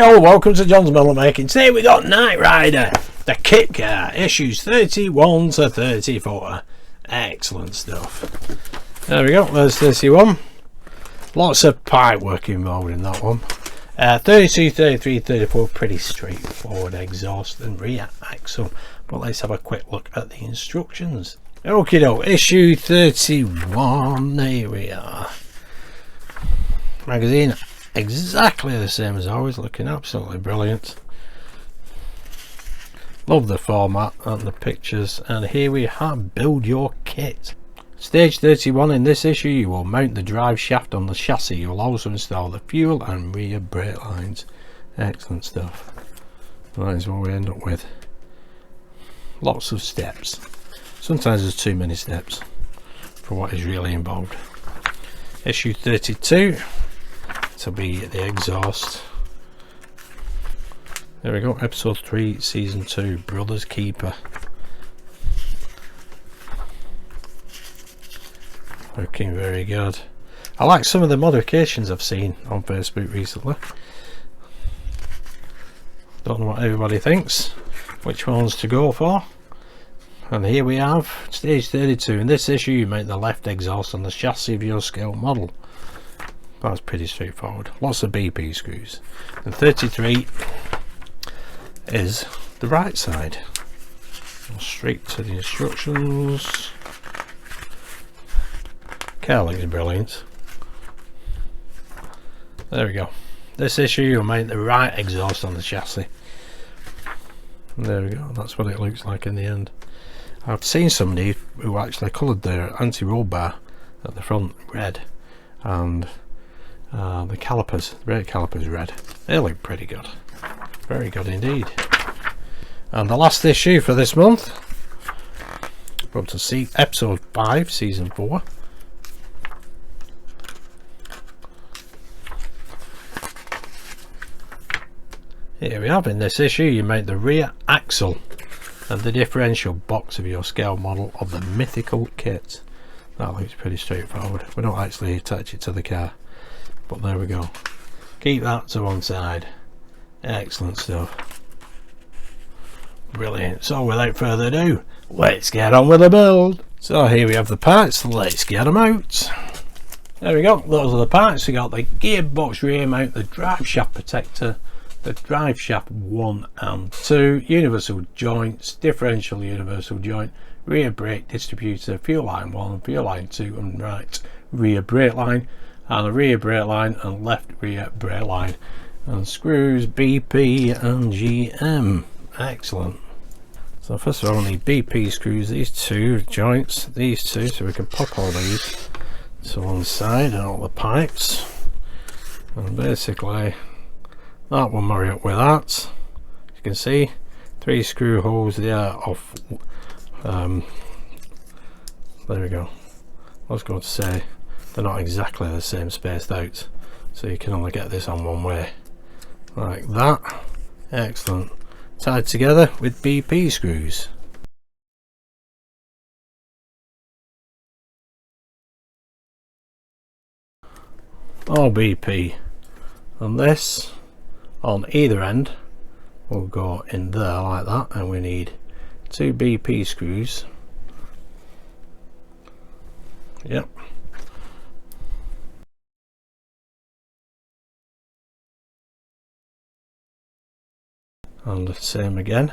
Hey, welcome to John's Model Making. Today we got Knight Rider, the kit car, issues 31 to 34. Excellent stuff. There we go, there's 31. Lots of pipe work involved in that one. 32, 33, 34, pretty straightforward exhaust and rear axle. But let's have a quick look at the instructions. Okie doke, issue 31, here we are. Magazine exactly the same as always, looking absolutely brilliant. Love the format and the pictures, and here we have build your kit. Stage 31. In this issue you will mount the drive shaft on the chassis. You will also install the fuel and rear brake lines. Excellent stuff. That is what we end up with. Lots of steps. Sometimes there's too many steps for what is really involved. Issue 32 to be the exhaust. There we go, episode 3, season 2, Brother's Keeper. Looking very good. I like some of the modifications I've seen on Facebook recently. Don't know what everybody thinks, which ones to go for. And here we have stage 32. In this issue you mount the left exhaust on the chassis of your scale model. That's pretty straightforward. Lots of BP screws. And 33 is the right side. Straight to the instructions. Car looks brilliant. There we go. This issue you'll mount the right exhaust on the chassis. And there we go. That's what it looks like in the end. I've seen somebody who actually coloured their anti-roll bar at the front red, and the calipers, the brake calipers red. They look pretty good. Very good indeed. And the last issue for this month, up to see episode 5, season 4. Here we have. In this issue you mount the rear axle and the differential box of your scale model of the mythical kit. That looks pretty straightforward. We don't actually attach it to the car, but there we go. Keep that to one side. Excellent stuff. Brilliant. So without further ado, let's get on with the build. So here we have the parts, let's get them out. There we go, those are the parts. We got the gearbox rear mount, the drive shaft protector, the drive shaft 1 and 2, universal joints, differential universal joint, rear brake distributor, fuel line 1 and fuel line 2, and right rear brake line, and a rear brake line and left rear brake line, and screws BP and GM. Excellent. So first of all we need BP screws, these two joints, these two, so we can pop all these to one side, and all the pipes, and basically that will marry up with that. As you can see, 3 screw holes there off. There we go. I was going to say they're not exactly the same spaced out, so you can only get this on one way, like that. Excellent. Tied together with BP screws. All BP, and this on either end will go in there like that, and we need 2 BP screws. Yep. And the same again.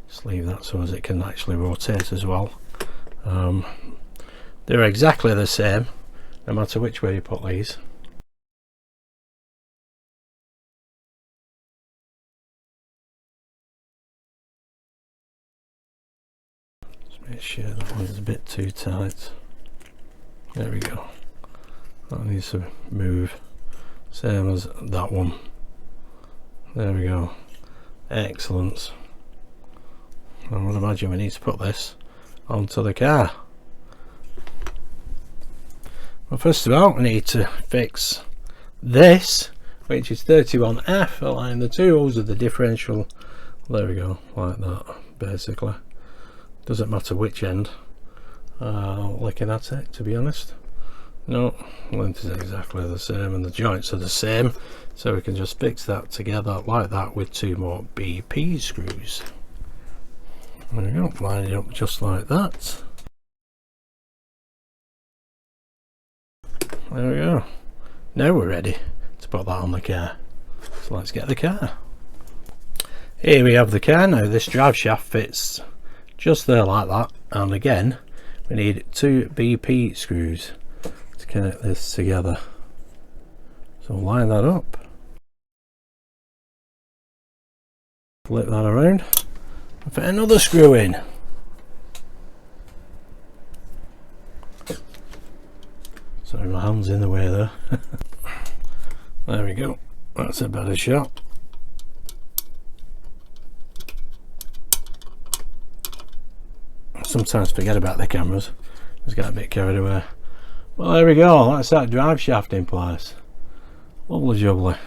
Just leave that so as it can actually rotate as well. They're exactly the same no matter which way you put these. Make sure that one's a bit too tight. There we go. That needs to move. Same as that one. There we go. Excellent. I would imagine we need to put this onto the car. Well, first of all we need to fix this, which is 31F, align the 2 holes of the differential. There we go, like that basically. Doesn't matter which end looking at it, to be honest. No, length is exactly the same and the joints are the same, so we can just fix that together like that with 2 more BP screws. There we go, line it up just like that. There we go. Now we're ready to put that on the car. So let's get the car. Here we have the car now. This drive shaft fits just there like that, and again we need 2 BP screws to connect this together. So line that up, flip that around and fit another screw in. Sorry, my hand's in the way there. There we go, that's a better shot. Sometimes forget about the cameras, just get a bit carried away. Well, there we go, that's that drive shaft in place. Lovely jubbly.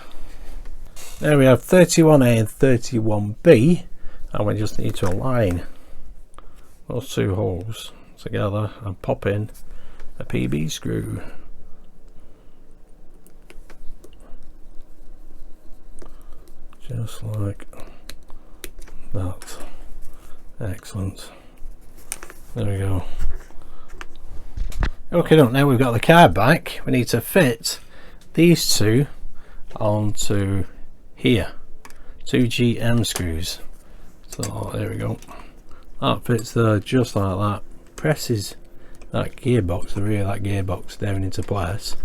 There we have 31A and 31B, and we just need to align those 2 holes together and pop in a PB screw. Just like that. Excellent. There we go. Okay, now we've got the car back, we need to fit these 2 onto here. 2 GM screws. So there we go. That fits there just like that. Presses that gearbox, the rear of that gearbox, down into place,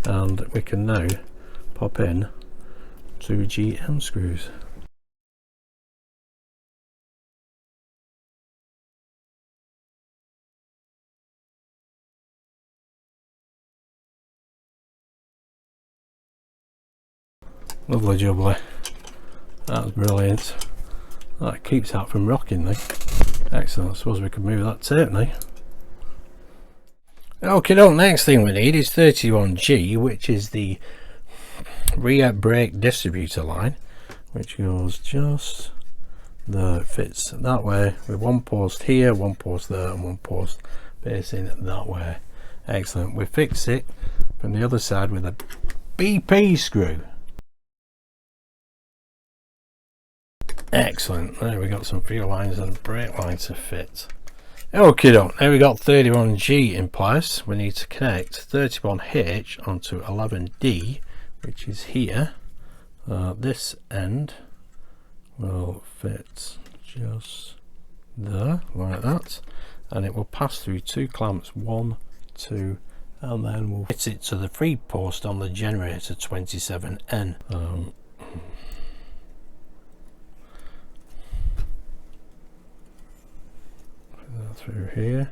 and we can now pop in 2 GM screws. Lovely jubbly. That's brilliant. That keeps that from rocking now. Excellent. I suppose we could move that tape now. Okay, next thing we need is 31G, which is the rear brake distributor line, which goes just there. It fits that way with 1 post here, 1 post there, and 1 post facing that way. Excellent. We fix it from the other side with a BP screw. Excellent. There we got some fuel lines and a brake line to fit. Okay, now we got 31G in place. We need to connect 31H onto 11D, which is here. This end will fit just there like that, and it will pass through 2 clamps, 1, 2, and then we'll fit it to the 3 post on the generator 27N. Through here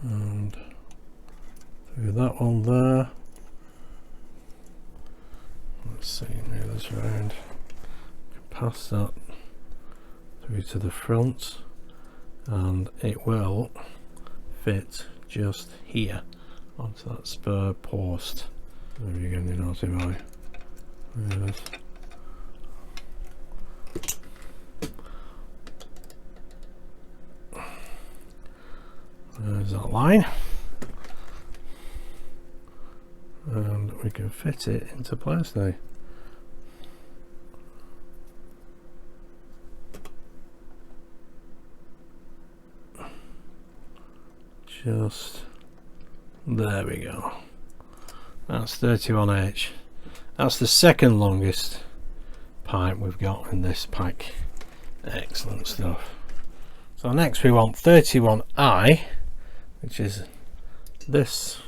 and through that one there. Let's see, move this around. Pass that through to the front, and it will fit just here onto that spare post. There you go, you naughty boy. There it is. There's that line, and we can fit it into place now. Just there we go. That's 31H. That's the second longest pipe we've got in this pack. Excellent stuff. So next we want 31I, which is this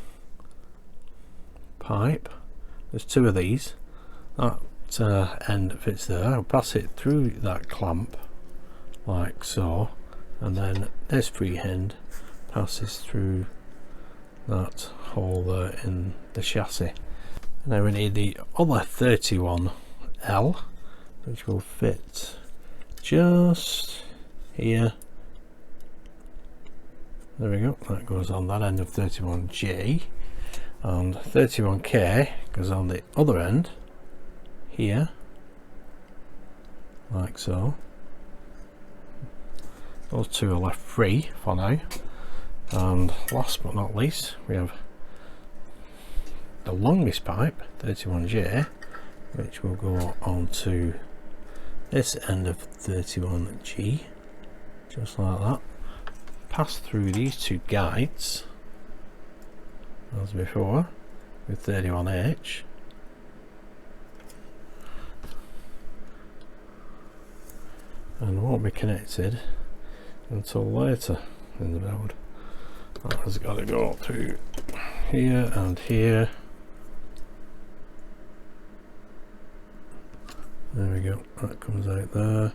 pipe. There's 2 of these. That end fits there. I'll pass it through that clamp like so, and then this free end passes through that hole there in the chassis. And then we need the other 31L, which will fit just here. There we go, that goes on that end of 31J, and 31K goes on the other end here, like so. Those 2 are left free for now, And last but not least, we have the longest pipe, 31J, which will go onto this end of 31G, just like that. Pass through these two guides, as before, with 31H. And won't be connected until later in the build. That has got to go through here and here. There we go, that comes out there,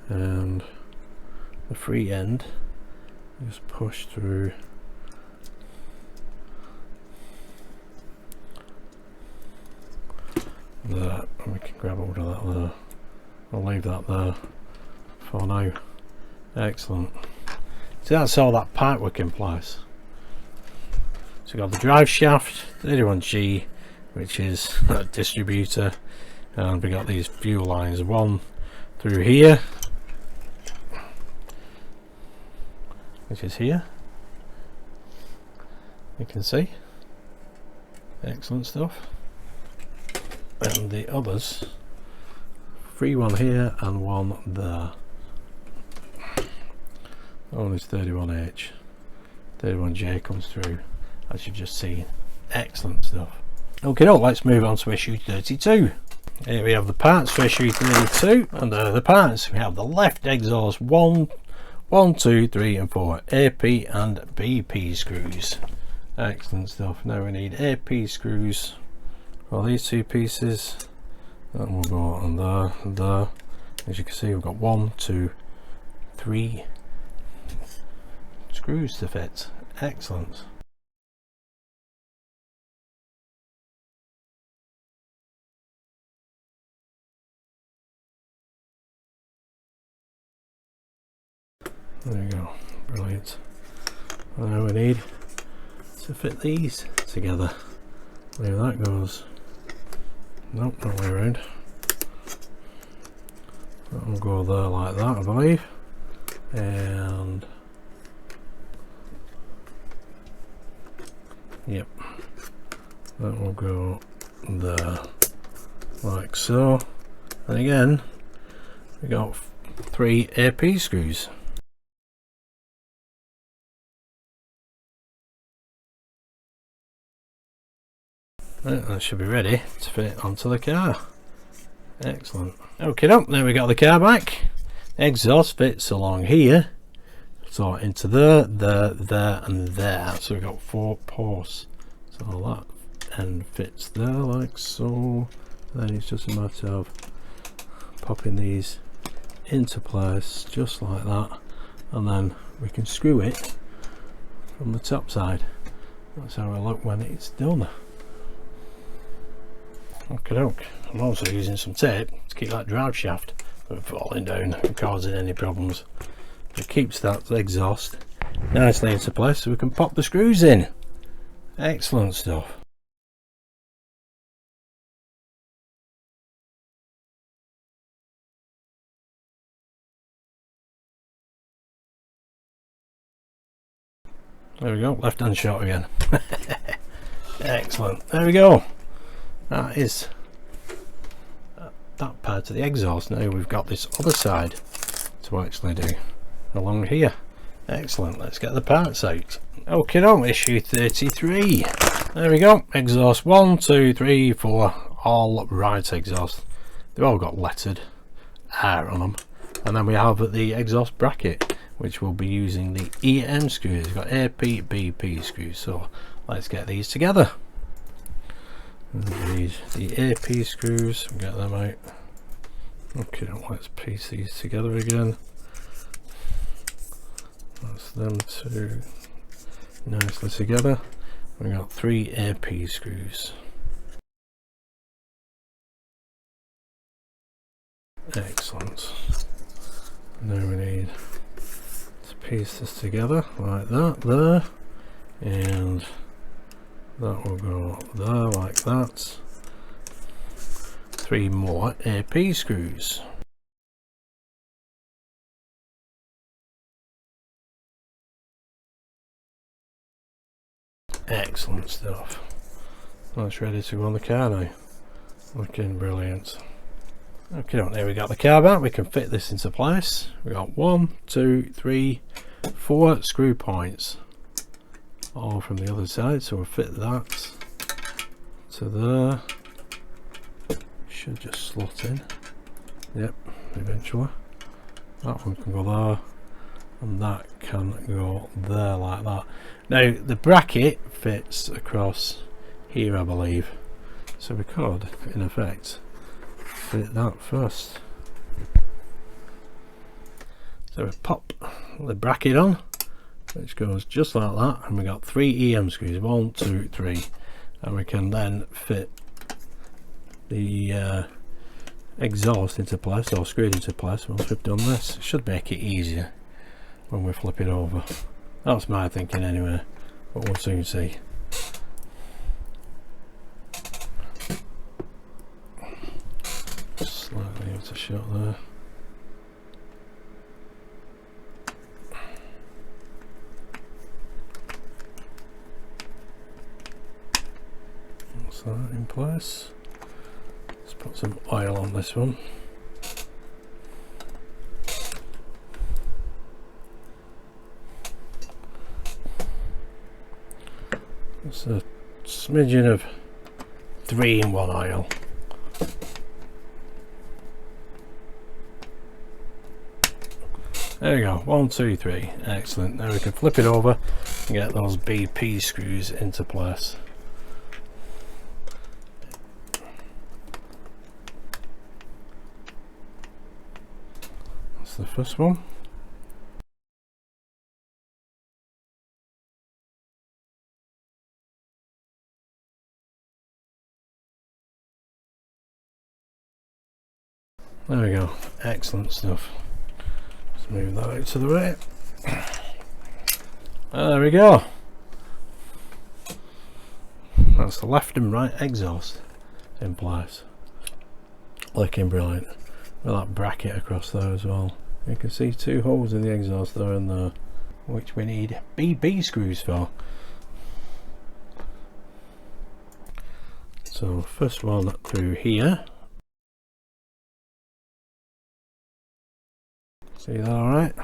and the free end just push through there, and we can grab hold of that there. I'll leave that there for now. Excellent. So that's all that pipe work in place. So we've got the drive shaft, 31G, which is a distributor, and we got these fuel lines, one through here, which is here, you can see. Excellent stuff. And the others, free one here and one there. Oh, it's 31H. 31J comes through, as you've just seen. Excellent stuff. Okay, let's move on to issue 32. Here we have the parts for issue 32. Under the parts, we have the left exhaust 1, 2, 3 and 4 AP and BP screws. Excellent stuff. Now we need AP screws for these two pieces. That will go on there and there. As you can see, we've got 1, 2, 3 screws to fit. Excellent. There we go, brilliant. And now we need to fit these together. Where that goes. Nope, wrong way around. That will go there like that, I believe. And yep, that will go there like so. And again, we got 3 AP screws. Right, that should be ready to fit onto the car. Excellent. Okay, now we got the car back. Exhaust fits along here, so into there, there and there. So we've got 4 ports. So that end fits there like so. Then it's just a matter of popping these into place just like that, and then we can screw it from the top side. That's how it'll look when it's done. Okay, I'm also using some tape to keep that drive shaft from falling down and causing any problems. It keeps that exhaust nicely into place so we can pop the screws in. Excellent stuff. There we go, left hand shot again. Excellent, there we go. That is that part of the exhaust. Now we've got this other side to actually do along here. Excellent, let's get the parts out. Okay, issue 33. There we go, exhaust 1, 2, 3, 4, all right exhaust. They've all got lettered R on them. And then we have the exhaust bracket, which will be using the EM screws. We've got AP, BP screws, so let's get these together. We need the AP screws, we'll get them out. Okay, let's piece these together again. That's them two nicely together. We got 3 AP screws. Excellent. Now we need to piece this together like that there, and that will go there like that. 3 more AP screws. Excellent stuff. That's ready to go on the car now. Looking brilliant. Okay, there we got the car back. We can fit this into place. We got 1, 2, 3, 4 screw points, all from the other side. So we'll fit that to there. Should just slot in. Yep, eventually. That one can go there, and that can go there like that. Now the bracket fits across here, I believe. So we could, in effect, fit that first. So we pop the bracket on, which goes just like that, and we got 3 EM screws, 1, 2, 3, and we can then fit the exhaust into place, or screw it into place. Once we've done this, it should make it easier when we flip it over. That's my thinking anyway, but we'll soon see. Slightly out of shot there. That's that in place. Let's put some oil on this one. It's a smidgen of 3-in-1 oil. There we go, 1, 2, 3, excellent. Now we can flip it over and get those BP screws into place. That's the first one. There we go, excellent stuff. Let's move that out to the right. There we go. That's the left and right exhaust in place. Looking brilliant. With that bracket across there as well. You can see 2 holes in the exhaust there and there, which we need BB screws for. So first one through here. See that alright?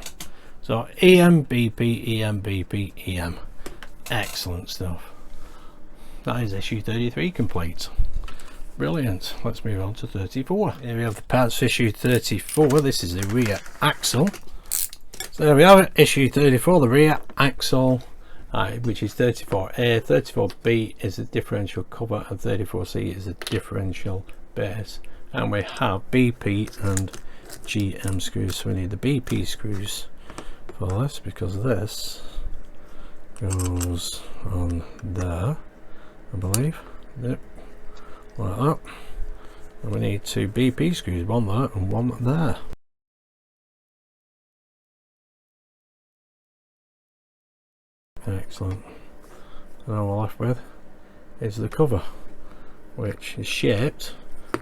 So EM, BP, EM, BP, EM. Excellent stuff. That is issue 33 complete. Brilliant. Let's move on to 34. Here we have the parts for issue 34. This is the rear axle. So there we have it, issue 34, the rear axle, which is 34A. 34B is a differential cover, and 34C is a differential base. And we have BP and GM screws, so we need the BP screws for this, because this goes on there, I believe. Yep, like that. And we need 2 BP screws, one there and one there. Excellent. And all we're left with is the cover, which is shaped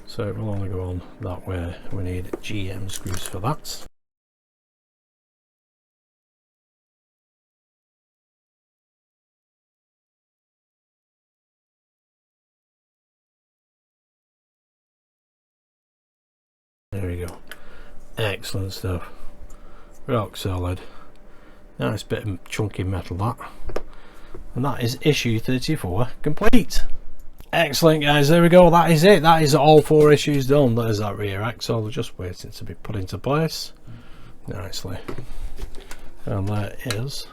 so it will only go on that way. We need GM screws for that. There we go. Excellent stuff. Rock solid. Nice bit of chunky metal that. And that is issue 34 complete. Excellent guys, there we go, that is it. That is all 4 issues done. There's that rear axle, just waiting to be put into place nicely. And there is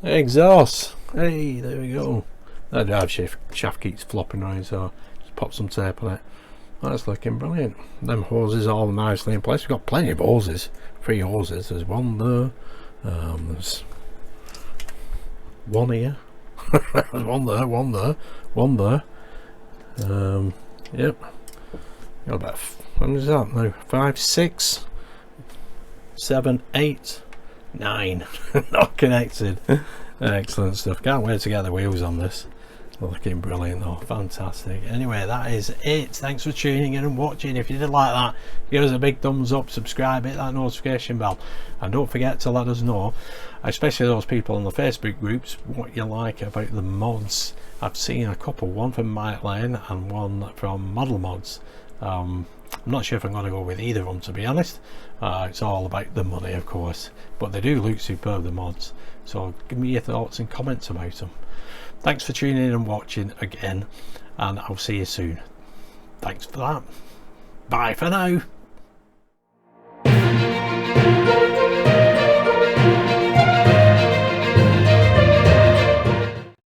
the exhaust. Hey, there we go. That drive shaft keeps flopping around, so just pop some tape on it. That's looking brilliant. Them hoses all nicely in place. We've got plenty of hoses, 3 hoses. There's one there, there's one here. There's one there, one there, one there. Yep, got about, what is that now? 5, 6, 7, 8, 9 not connected. Excellent stuff. Can't wait to get the wheels on this. Looking brilliant though, fantastic. Anyway, that is it. Thanks for tuning in and watching. If you did like that, give us a big thumbs up, subscribe, hit that notification bell, and don't forget to let us know, especially those people in the Facebook groups, what you like about the mods. I've seen a couple, one from Mike Lane and one from Model Mods. I'm not sure if I'm going to go with either of them, to be honest. It's all about the money, of course, but they do look superb, the mods. So give me your thoughts and comments about them. Thanks for tuning in and watching again, and I'll see you soon. Thanks for that. Bye for now.